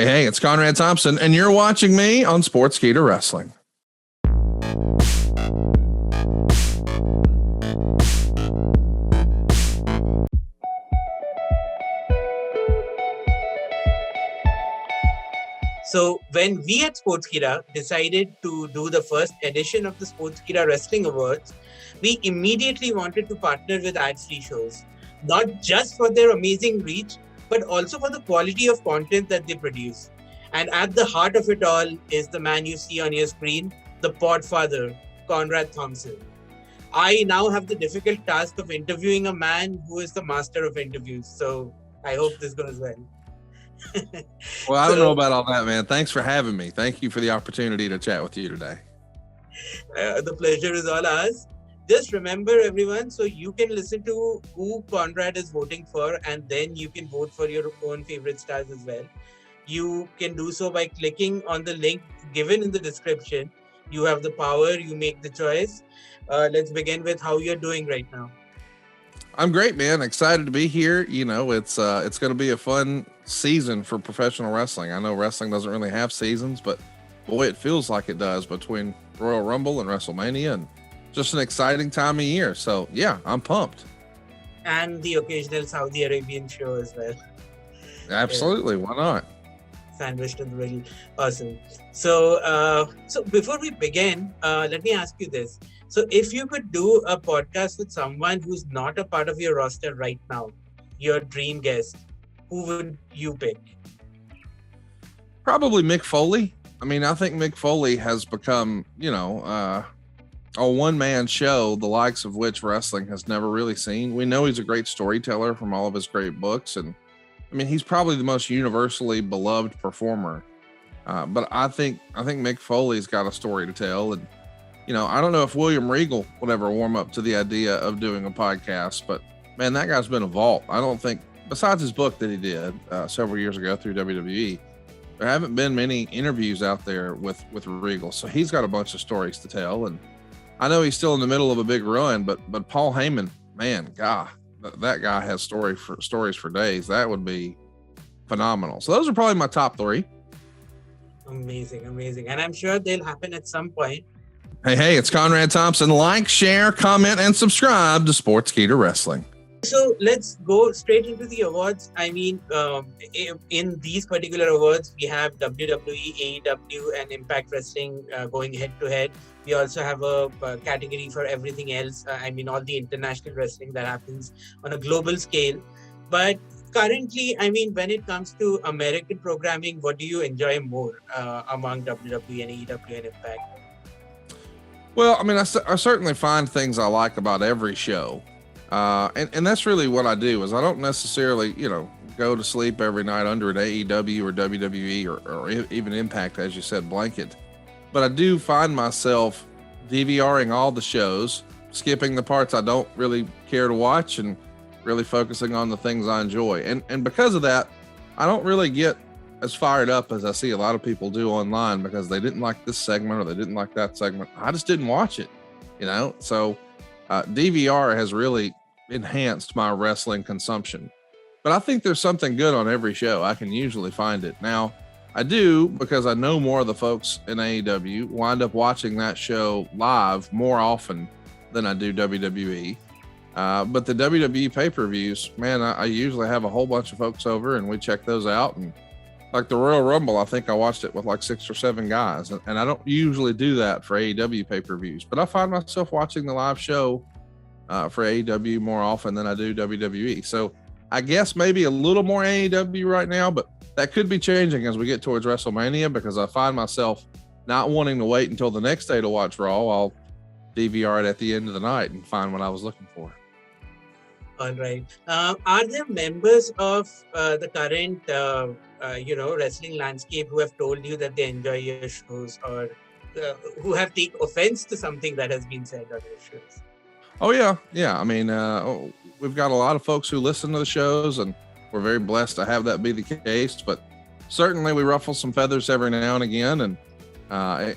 Hey, it's Conrad Thompson, and you're watching me on Sportskeeda Wrestling. So when we at Sportskeeda decided to do the first edition of the Sportskeeda Wrestling Awards, we immediately wanted to partner with AdFreeShows, not just for their amazing reach, but also for the quality of content that they produce. And at the heart of it all is the man you see on your screen, the Podfather, Conrad Thompson. I now have the difficult task of interviewing a man who is the master of interviews. So I hope this goes well. Well, I don't know about all that, man. Thanks for having me. Thank you for the opportunity to chat with you today. The pleasure is all ours. Just remember, everyone, so you can listen to who Conrad is voting for, and then you can vote for your own favorite stars as well. You can do so by clicking on the link given in the description. You have the power, you make the choice. Let's begin with how you're doing right now. I'm great, man. Excited to be here. You know, it's going to be a fun season for professional wrestling. I know wrestling doesn't really have seasons, but boy, it feels like it does between Royal Rumble and WrestleMania, and just an exciting time of year. So yeah, I'm pumped. And the occasional Saudi Arabian show as well. Absolutely. Why not? Sandwiched in the middle. Awesome. So before we begin, let me ask you this. So if you could do a podcast with someone who's not a part of your roster right now, your dream guest, who would you pick? Probably Mick Foley. I mean, I think Mick Foley has become, a one-man show, the likes of which wrestling has never really seen. We know he's a great storyteller from all of his great books. And I mean, he's probably the most universally beloved performer. But I think Mick Foley's got a story to tell. And, I don't know if William Regal would ever warm up to the idea of doing a podcast, but man, that guy's been a vault. I don't think, besides his book that he did several years ago through WWE, there haven't been many interviews out there with Regal. So he's got a bunch of stories to tell. And I know he's still in the middle of a big run, but Paul Heyman, man, God, that guy has stories for days. That would be phenomenal. So those are probably my top three. Amazing. And I'm sure they'll happen at some point. Hey, it's Conrad Thompson. Like, share, comment, and subscribe to Sportskeeda Wrestling. So let's go straight into the awards. I mean, in these particular awards, we have WWE, AEW, and Impact Wrestling going head to head. We also have a category for everything else. All the international wrestling that happens on a global scale. But currently, when it comes to American programming, what do you enjoy more among WWE and AEW and Impact? Well, I certainly find things I like about every show. And that's really what I do is I don't necessarily, go to sleep every night under an AEW or WWE or even Impact, as you said, blanket. But I do find myself DVRing all the shows, skipping the parts I don't really care to watch and really focusing on the things I enjoy. And because of that, I don't really get as fired up as I see a lot of people do online because they didn't like this segment or they didn't like that segment. I just didn't watch it, So DVR has really enhanced my wrestling consumption. But I think there's something good on every show. I can usually find it. Now, I do, because I know more of the folks in AEW, wind up watching that show live more often than I do WWE. But the WWE pay-per-views, man, I usually have a whole bunch of folks over and we check those out. And like the Royal Rumble, I think I watched it with like 6 or 7 guys. And I don't usually do that for AEW pay-per-views, but I find myself watching the live show for AEW more often than I do WWE. So I guess maybe a little more AEW right now, but that could be changing as we get towards WrestleMania because I find myself not wanting to wait until the next day to watch Raw. I'll DVR it at the end of the night and find what I was looking for. All right. Are there members of the current, wrestling landscape who have told you that they enjoy your shows or who have taken offense to something that has been said on your shows? Oh, yeah. Yeah. We've got a lot of folks who listen to the shows and we're very blessed to have that be the case, but certainly we ruffle some feathers every now and again. And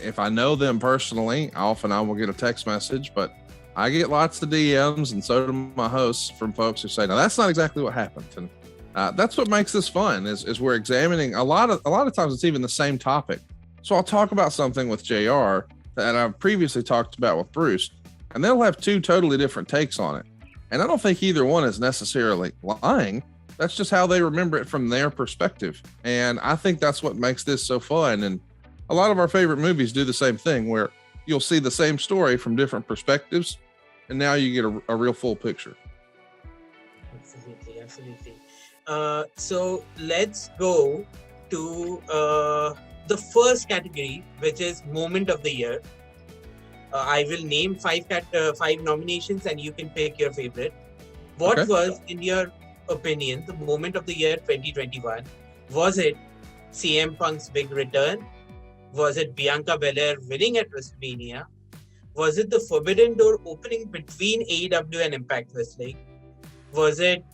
if I know them personally, often I will get a text message, but I get lots of DMs and so do my hosts from folks who say, no, that's not exactly what happened. And That's what makes this fun is we're examining a lot of times it's even the same topic. So I'll talk about something with JR that I've previously talked about with Bruce, and they'll have two totally different takes on it. And I don't think either one is necessarily lying. That's just how they remember it from their perspective. And I think that's what makes this so fun. And a lot of our favorite movies do the same thing, where you'll see the same story from different perspectives, and now you get a real full picture. Absolutely. So let's go to the first category, which is Moment of the Year. I will name five nominations, and you can pick your favorite. What was, in your opinion, the Moment of the Year 2021? Was it CM Punk's big return? Was it Bianca Belair winning at WrestleMania? Was it the Forbidden Door opening between AEW and Impact Wrestling? Was it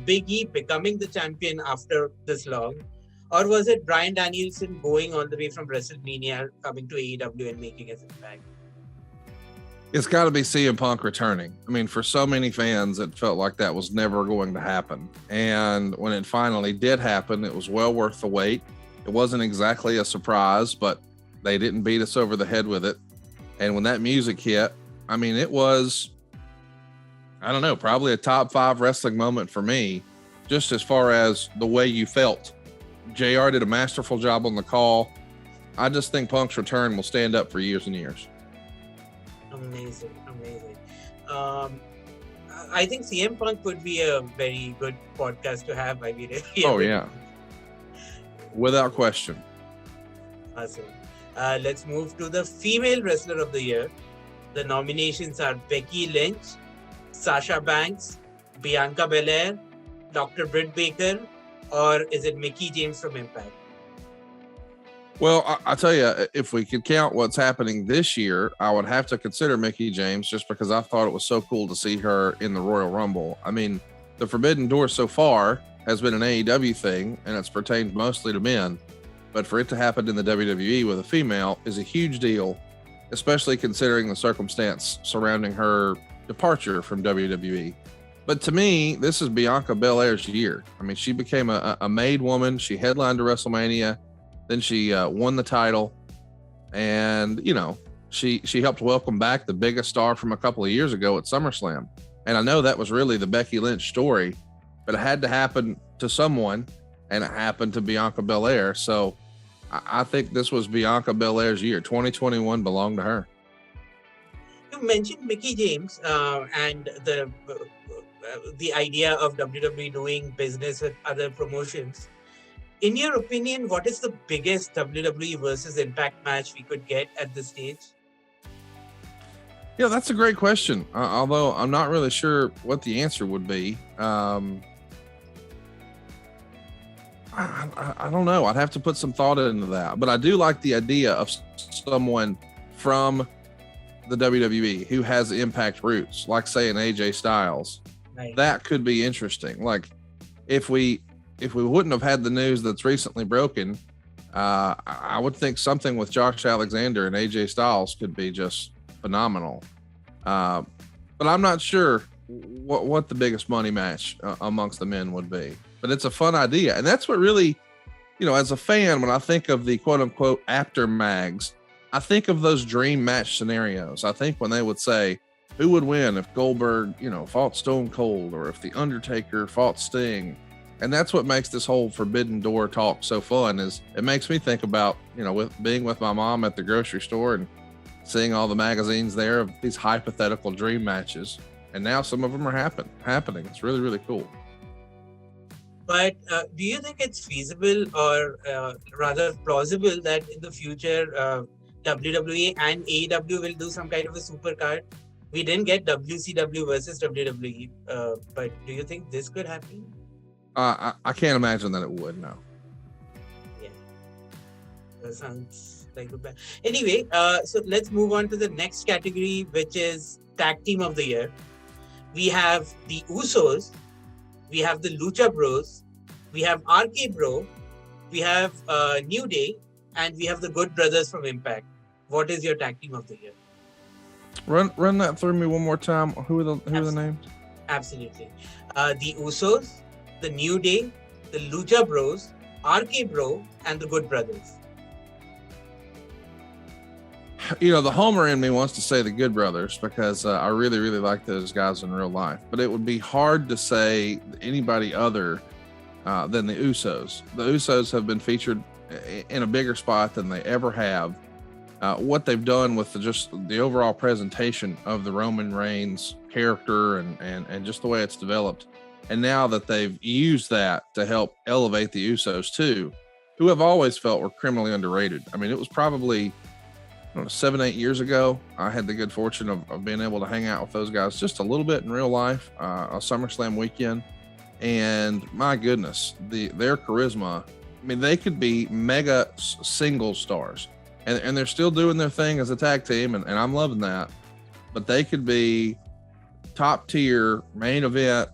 Big E becoming the champion after this long? Or was it Bryan Danielson going all the way from WrestleMania, coming to AEW and making his impact? It's got to be CM Punk returning. I mean, for so many fans, it felt like that was never going to happen. And when it finally did happen, it was well worth the wait. It wasn't exactly a surprise, but they didn't beat us over the head with it. And when that music hit, I mean, it was, I don't know, probably a top 5 wrestling moment for me, just as far as the way you felt. JR did a masterful job on the call. I just think Punk's return will stand up for years and years. Amazing. I think CM Punk would be a very good podcast to have. Yeah. Without question. Awesome. Let's move to the Female Wrestler of the Year. The nominations are Becky Lynch, Sasha Banks, Bianca Belair, Dr. Britt Baker, or is it Mickie James from Impact? Well, I tell you, if we could count what's happening this year, I would have to consider Mickie James, just because I thought it was so cool to see her in the Royal Rumble. I mean, the Forbidden Door so far has been an AEW thing, and it's pertained mostly to men. But for it to happen in the WWE with a female is a huge deal, especially considering the circumstance surrounding her departure from WWE. But to me, this is Bianca Belair's year. I mean, she became a made woman. She headlined to WrestleMania. Then she won the title. And, you know, she helped welcome back the biggest star from a couple of years ago at SummerSlam. And I know that was really the Becky Lynch story, but it had to happen to someone, and it happened to Bianca Belair. So I think this was Bianca Belair's year. 2021 belonged to her. You mentioned Mickie James and the idea of WWE doing business with other promotions. In your opinion, what is the biggest WWE versus Impact match we could get at this stage? Yeah, that's a great question. Although I'm not really sure what the answer would be. I don't know. I'd have to put some thought into that. But I do like the idea of someone from the WWE who has Impact roots, like say an AJ Styles. Right. That could be interesting. Like if we wouldn't have had the news that's recently broken, I would think something with Josh Alexander and AJ Styles could be just phenomenal. But I'm not sure what the biggest money match amongst the men would be. But it's a fun idea. And that's what really, you know, as a fan, when I think of the quote unquote after mags, I think of those dream match scenarios. I think when they would say, who would win if Goldberg, you know, fought Stone Cold, or if The Undertaker fought Sting? And that's what makes this whole Forbidden Door talk so fun, is it makes me think about, you know, with being with my mom at the grocery store and seeing all the magazines there of these hypothetical dream matches. And now some of them are happening. It's really, really cool. But do you think it's feasible, or rather plausible, that in the future WWE and AEW will do some kind of a super card? We didn't get WCW versus WWE, but do you think this could happen? I can't imagine that it would, no. Yeah. That sounds like a plan. Anyway, so let's move on to the next category, which is Tag Team of the Year. We have the Usos, we have the Lucha Bros, we have RK Bro, we have New Day, and we have the Good Brothers from Impact. What is your Tag Team of the Year? Run that through me one more time. Who are the names? Absolutely. The Usos, the New Day, the Lucha Bros, RK Bro, and the Good Brothers? The Homer in me wants to say the Good Brothers because I really, really like those guys in real life. But it would be hard to say anybody other than the Usos. The Usos have been featured in a bigger spot than they ever have. What they've done with the overall presentation of the Roman Reigns character and just the way it's developed. And now that they've used that to help elevate the Usos too, who have always felt were criminally underrated. I mean, it was probably 7-8 years ago, I had the good fortune of being able to hang out with those guys just a little bit in real life, a SummerSlam weekend. And my goodness, their charisma, I mean, they could be mega single stars. And they're still doing their thing as a tag team, and I'm loving that. But they could be top tier, main event,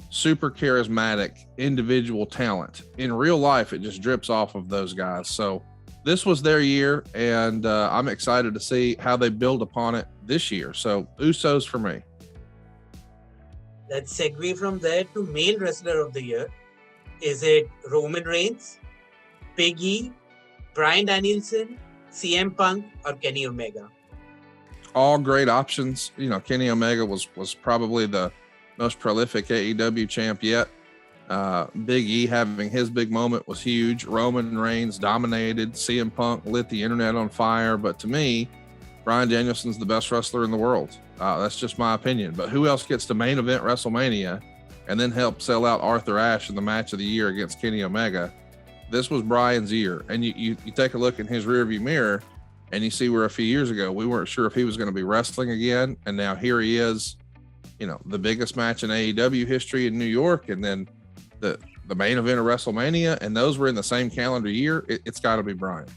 super charismatic individual talent. In real life, it just drips off of those guys. So this was their year, and I'm excited to see how they build upon it this year. So Usos for me. Let's segue from there to male wrestler of the year. Is it Roman Reigns, Big E, Bryan Danielson, CM Punk, or Kenny Omega? All great options. Kenny Omega was probably the most prolific AEW champ yet. Big E having his big moment was huge. Roman Reigns dominated. CM Punk lit the internet on fire. But to me, Bryan Danielson's the best wrestler in the world. That's just my opinion. But who else gets to main event WrestleMania and then help sell out Arthur Ashe in the match of the year against Kenny Omega? This was Bryan's year. And you take a look in his rearview mirror and you see where a few years ago we weren't sure if he was going to be wrestling again. And now here he is, the biggest match in AEW history in New York, and then the main event of WrestleMania, and those were in the same calendar year. It's got to be Bryan.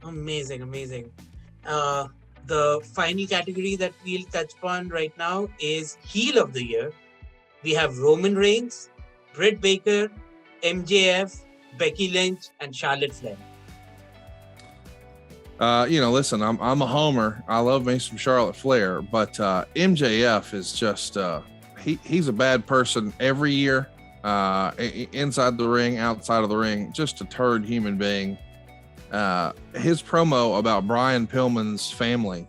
Amazing. The final category that we'll touch upon right now is heel of the year. We have Roman Reigns, Britt Baker, MJF, Becky Lynch, and Charlotte Flair. Listen, I'm a homer. I love me some Charlotte Flair, but MJF is just he's a bad person every year. Inside the ring, outside of the ring, just a turd human being. His promo about Brian Pillman's family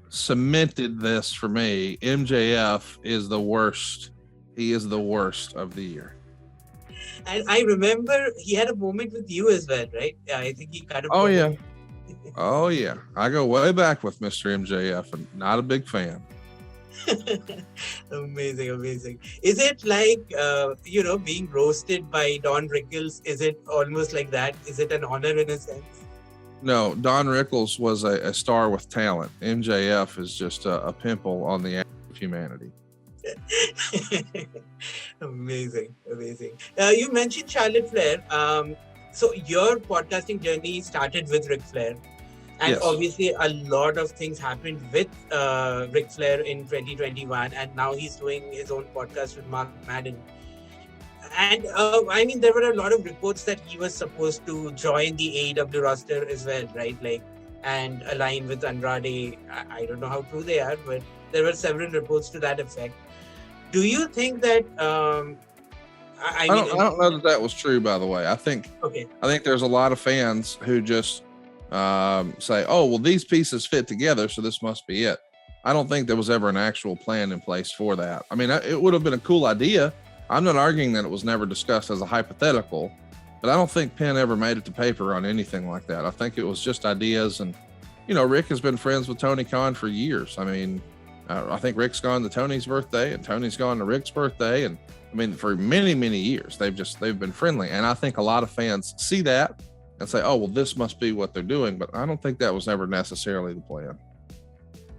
cemented this for me. MJF is the worst. He is the worst of the year. And I remember he had a moment with you as well, right? I think he kind of. Oh yeah. Oh yeah. I go way back with Mr. MJF, and not a big fan. Amazing. Is it like, being roasted by Don Rickles? Is it almost like that? Is it an honor in a sense? No, Don Rickles was a star with talent. MJF is just a pimple on the ass of humanity. Amazing. You mentioned Charlotte Flair. So your podcasting journey started with Ric Flair. And yes. Obviously, a lot of things happened with Ric Flair in 2021. And now he's doing his own podcast with Mark Madden. And there were a lot of reports that he was supposed to join the AEW roster as well, right? And align with Andrade. I don't know how true they are, but there were several reports to that effect. Do you think that? I don't know that was true. By the way, I think there's a lot of fans who just say, "Oh, well, these pieces fit together, so this must be it." I don't think there was ever an actual plan in place for that. I mean, it would have been a cool idea. I'm not arguing that it was never discussed as a hypothetical, but I don't think Penn ever made it to paper on anything like that. I think it was just ideas. And, Rick has been friends with Tony Khan for years. I mean, I think Rick's gone to Tony's birthday and Tony's gone to Rick's birthday. And for many, many years, they've been friendly. And I think a lot of fans see that and say, oh, well, this must be what they're doing. But I don't think that was ever necessarily the plan.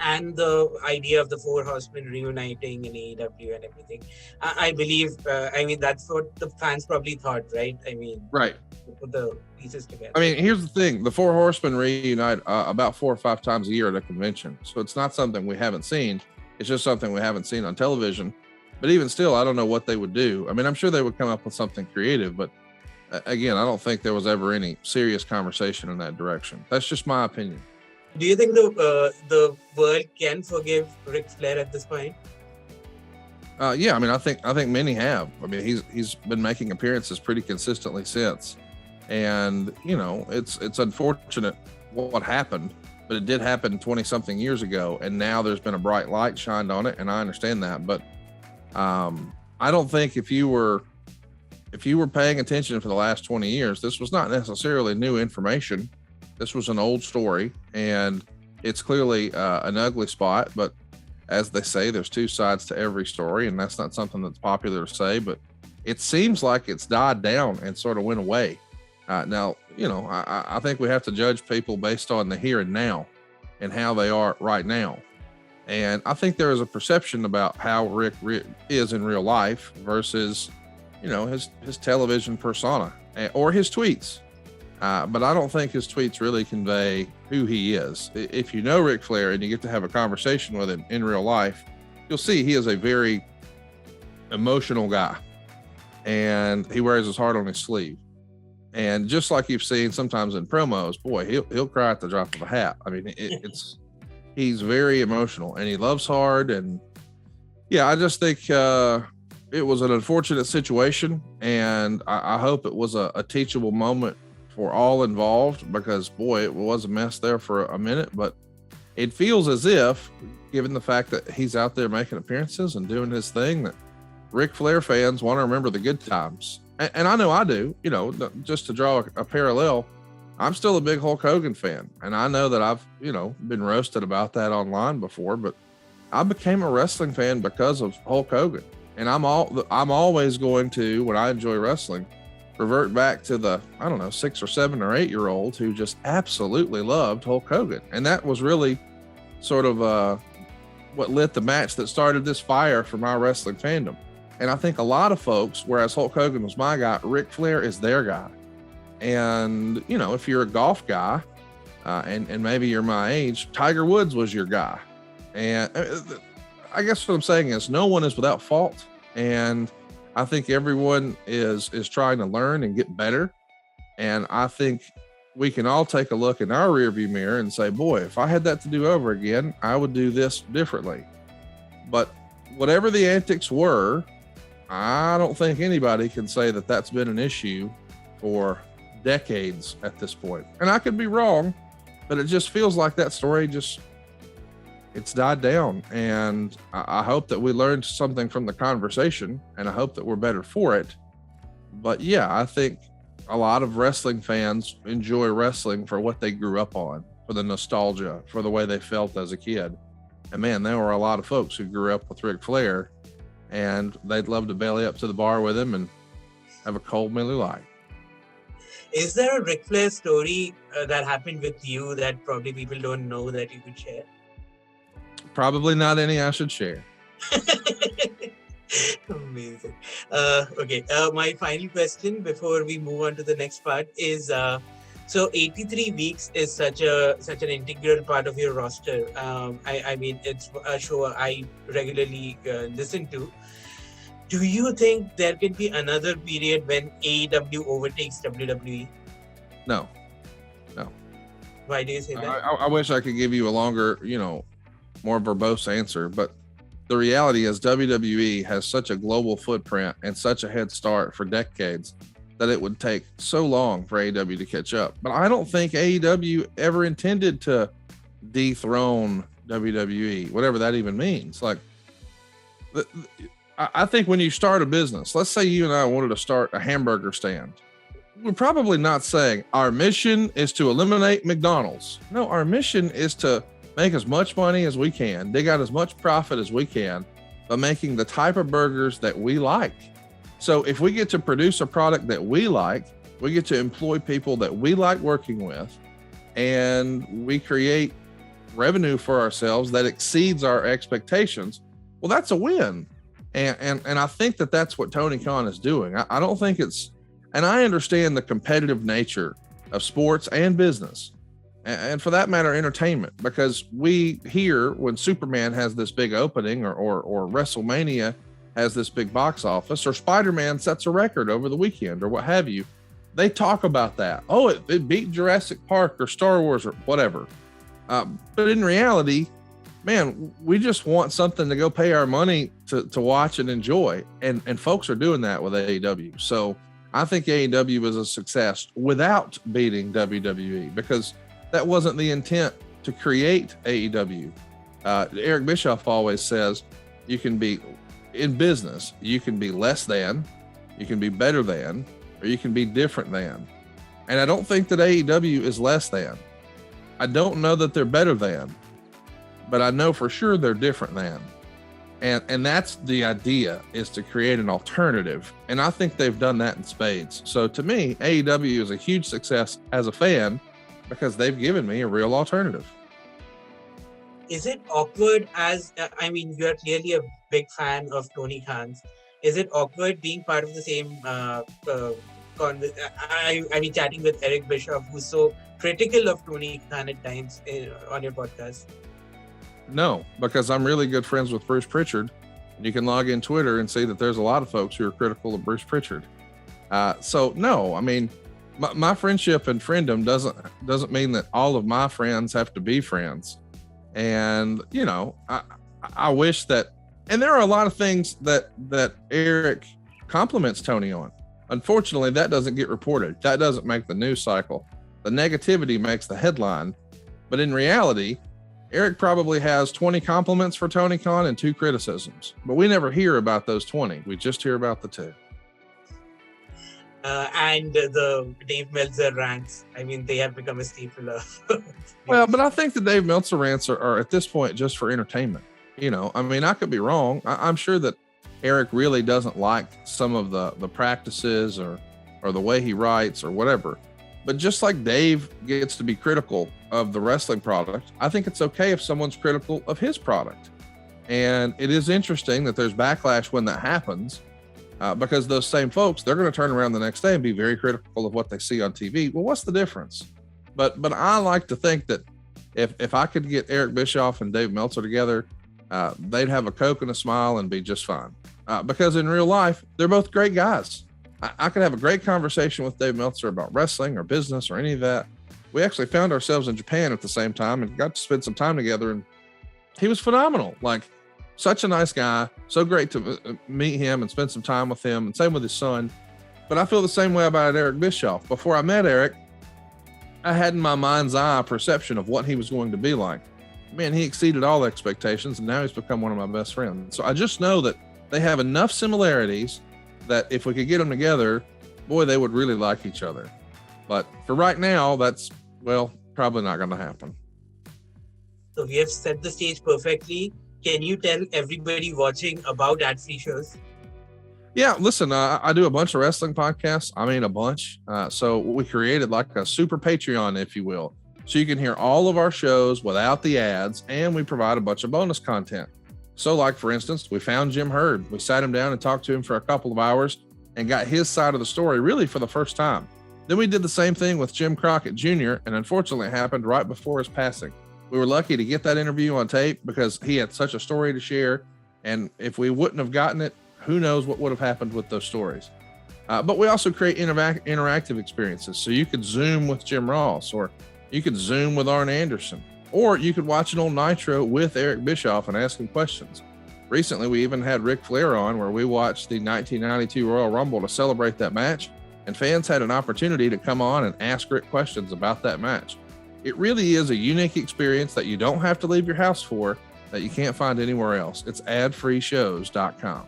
And the idea of the Four Horsemen reuniting in AEW and everything. I believe, that's what the fans probably thought, right? Right. Put the pieces together. Here's the thing. The Four Horsemen reunite about 4 or 5 times a year at a convention. So it's not something we haven't seen. It's just something we haven't seen on television. But even still, I don't know what they would do. I'm sure they would come up with something creative. But again, I don't think there was ever any serious conversation in that direction. That's just my opinion. Do you think the world can forgive Ric Flair at this point? Yeah, I mean, I think many have. I mean, he's been making appearances pretty consistently since, and it's unfortunate what happened, but it did happen 20 something years ago, and now there's been a bright light shined on it, and I understand that, but I don't think if you were paying attention for the last 20 years, this was not necessarily new information. This was an old story, and it's clearly an ugly spot, but as they say, there's two sides to every story, and that's not something that's popular to say, but it seems like it's died down and sort of went away. Now, I think we have to judge people based on the here and now and how they are right now. And I think there is a perception about how Rick is in real life versus, his television persona or his tweets. But I don't think his tweets really convey who he is. If you know Ric Flair and you get to have a conversation with him in real life, you'll see he is a very emotional guy, and he wears his heart on his sleeve. And just like you've seen sometimes in promos, boy, he'll cry at the drop of a hat. I mean, he's very emotional, and he loves hard. And yeah, I just think it was an unfortunate situation, and I hope it was a teachable moment for all involved, because boy, it was a mess there for a minute, but it feels as if, given the fact that he's out there making appearances and doing his thing, that Ric Flair fans want to remember the good times. And I know I do, just to draw a parallel, I'm still a big Hulk Hogan fan. And I know that I've, been roasted about that online before, but I became a wrestling fan because of Hulk Hogan. And I'm always going to, when I enjoy wrestling, revert back to the, 6 or 7 or 8 year old who just absolutely loved Hulk Hogan. And that was really sort of what lit the match that started this fire for my wrestling fandom. And I think a lot of folks, whereas Hulk Hogan was my guy, Ric Flair is their guy. And, if you're a golf guy and maybe you're my age, Tiger Woods was your guy. And I guess what I'm saying is no one is without fault. And I think everyone is trying to learn and get better. And I think we can all take a look in our rearview mirror and say, boy, if I had that to do over again, I would do this differently. But whatever the antics were, I don't think anybody can say that that's been an issue for decades at this point. And I could be wrong, but it just feels like that story it's died down. And I hope that we learned something from the conversation, and I hope that we're better for it. But yeah, I think a lot of wrestling fans enjoy wrestling for what they grew up on, for the nostalgia, for the way they felt as a kid. And man, there were a lot of folks who grew up with Ric Flair, and they'd love to belly up to the bar with him and have a cold Miller Lite. Is there a Ric Flair story that happened with you that probably people don't know that you could share? Probably not any I should share. Amazing. Okay. My final question before we move on to the next part is, so 83 weeks is such an integral part of your roster. I mean, it's a show I regularly listen to. Do you think there can be another period when AEW overtakes WWE? No. Why do you say that? I wish I could give you a longer, more verbose answer, but the reality is WWE has such a global footprint and such a head start for decades that it would take so long for AEW to catch up. But I don't think AEW ever intended to dethrone WWE, whatever that even means. Like, I think when you start a business, let's say you and I wanted to start a hamburger stand, we're probably not saying our mission is to eliminate McDonald's. No, our mission is to make as much money as we can, dig out as much profit as we can by making the type of burgers that we like. So if we get to produce a product that we like, we get to employ people that we like working with, and we create revenue for ourselves that exceeds our expectations, well, that's a win. And I think that that's what Tony Khan is doing. I don't think it's, and I understand the competitive nature of sports and business, and for that matter, entertainment, because we hear when Superman has this big opening or WrestleMania has this big box office, or Spider-Man sets a record over the weekend or what have you, they talk about that. Oh, it beat Jurassic Park or Star Wars or whatever. But in reality, man, we just want something to go pay our money to watch and enjoy. And folks are doing that with AEW. So I think AEW is a success without beating WWE, because that wasn't the intent to create AEW. Eric Bischoff always says you can be in business, you can be less than, you can be better than, or you can be different than. And I don't think that AEW is less than. I don't know that they're better than, but I know for sure they're different than. And that's the idea, is to create an alternative. And I think they've done that in spades. So to me, AEW is a huge success as a fan because they've given me a real alternative. Is it awkward I mean, you're clearly a big fan of Tony Khan's. Is it awkward being part of the same, chatting with Eric Bischoff, who's so critical of Tony Khan at times on your podcast? No, because I'm really good friends with Bruce Pritchard. You can log in Twitter and see that there's a lot of folks who are critical of Bruce Pritchard. So no, I mean, my friendship and friendom doesn't mean that all of my friends have to be friends. And, you know, I wish that, and there are a lot of things that Eric compliments Tony on. Unfortunately, that doesn't get reported. That doesn't make the news cycle. The negativity makes the headline. But in reality, Eric probably has 20 compliments for Tony Khan and 2 criticisms, but we never hear about those 20. We just hear about the 2. And the Dave Meltzer rants. I mean, they have become a staple of. Well, but I think the Dave Meltzer rants are at this point just for entertainment. You know, I mean, I could be wrong. I'm sure that Eric really doesn't like some of the practices or the way he writes or whatever. But just like Dave gets to be critical of the wrestling product, I think it's okay if someone's critical of his product. And it is interesting that there's backlash when that happens, because those same folks, they're going to turn around the next day and be very critical of what they see on TV. Well, what's the difference? But I like to think that if I could get Eric Bischoff and Dave Meltzer together, they'd have a Coke and a smile and be just fine. Because in real life, they're both great guys. I could have a great conversation with Dave Meltzer about wrestling or business or any of that. We actually found ourselves in Japan at the same time and got to spend some time together. And he was phenomenal. Like, such a nice guy. So great to meet him and spend some time with him, and same with his son. But I feel the same way about Eric Bischoff. Before I met Eric, I had in my mind's eye a perception of what he was going to be like. Man, he exceeded all expectations, and now he's become one of my best friends. So I just know that they have enough similarities that if we could get them together, boy, they would really like each other. But for right now, that's, well, probably not going to happen. So we have set the stage perfectly. Can you tell everybody watching about AdFreeShows? Yeah, listen, I do a bunch of wrestling podcasts. I mean, a bunch. So we created like a super Patreon, if you will. So you can hear all of our shows without the ads, and we provide a bunch of bonus content. So like, for instance, we found Jim Hurd. We sat him down and talked to him for a couple of hours and got his side of the story really for the first time. Then we did the same thing with Jim Crockett Jr., and unfortunately it happened right before his passing. We were lucky to get that interview on tape because he had such a story to share. And if we wouldn't have gotten it, who knows what would have happened with those stories. But we also create interactive experiences. So you could Zoom with Jim Ross, or you could Zoom with Arn Anderson, or you could watch it on Nitro with Eric Bischoff and ask him questions. Recently, we even had Ric Flair on, where we watched the 1992 Royal Rumble to celebrate that match, and fans had an opportunity to come on and ask Ric questions about that match. It really is a unique experience that you don't have to leave your house for, that you can't find anywhere else. It's AdFreeShows.com.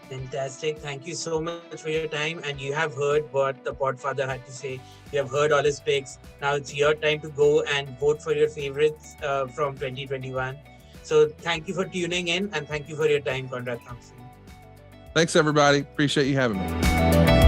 Fantastic. Thank you so much for your time. And you have heard what the Podfather had to say. You have heard all his picks. Now it's your time to go and vote for your favorites from 2021. So thank you for tuning in, and thank you for your time, Conrad Thompson. Thanks, everybody. Appreciate you having me.